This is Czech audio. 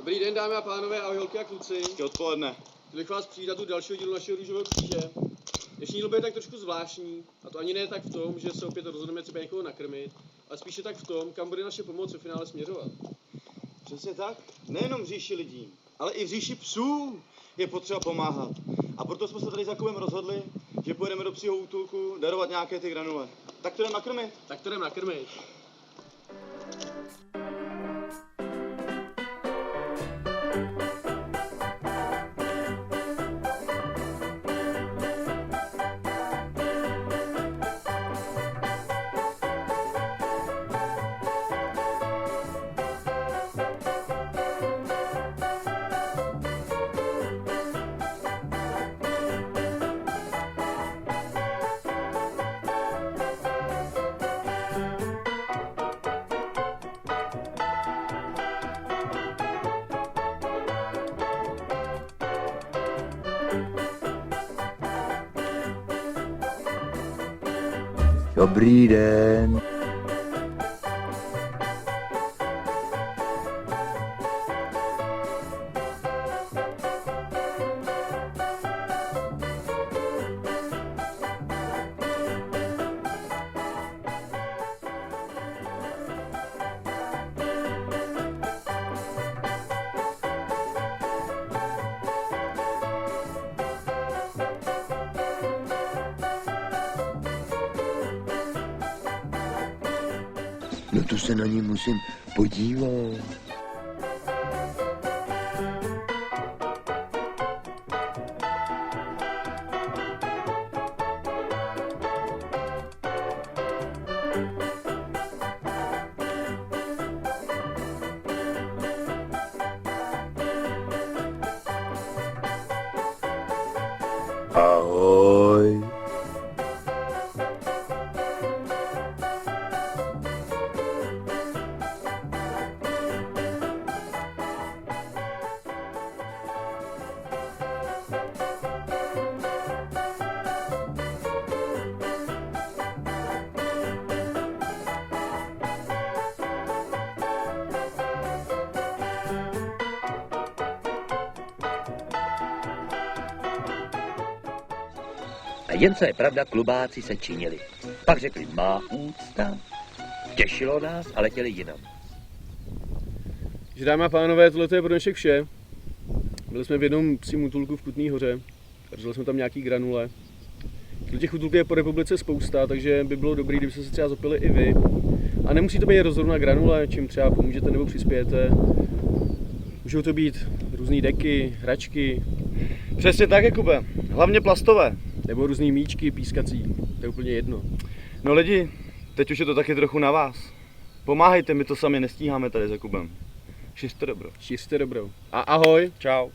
Dobrý den, dámy a pánové, ahoj holky a kluci. Hezké odpoledne. Chtěl bych vás přivítat u dalšího dílu našeho růžového kříže. Dnešní díl bude tak trošku zvláštní, a to ani ne tak v tom, že se opět rozhodneme třeba někoho nakrmit, ale spíše tak v tom, kam bude naše pomoc ve finále směřovat. Přesně tak. Nejenom v říši lidí, ale i v říši psů je potřeba pomáhat. A proto jsme se tady s Jakubem rozhodli, že pojedeme do psího útulku darovat nějaké ty granule. Tak to jdeme nakrmit. Tak to jdeme nakrmit. Dobrý den. No to se na ní musím podívat. Ahoj. A jen co je pravda, klubáci se činili. Pak řekli má úcta, těšilo nás a letěli jinam. Takže dámy a pánové, tohle je pro dnešek vše. Byli jsme v jednom psím útulku v Kutné Hoře. Drželi jsme tam nějaký granule. Těch útulků je po republice spousta, takže by bylo dobré, kdyby se třeba zapili i vy. A nemusí to být rozhodná granule, čím třeba pomůžete nebo přispějete. Můžou to být různé deky, hračky. Přesně tak, Jakube. Hlavně plastové. Nebo různý míčky, pískací, to je úplně jedno. No lidi, teď už je to taky trochu na vás. Pomáhejte, my to sami nestíháme tady s Jakubem. Šiřte dobro. Šiřte dobro. A ahoj. Čau.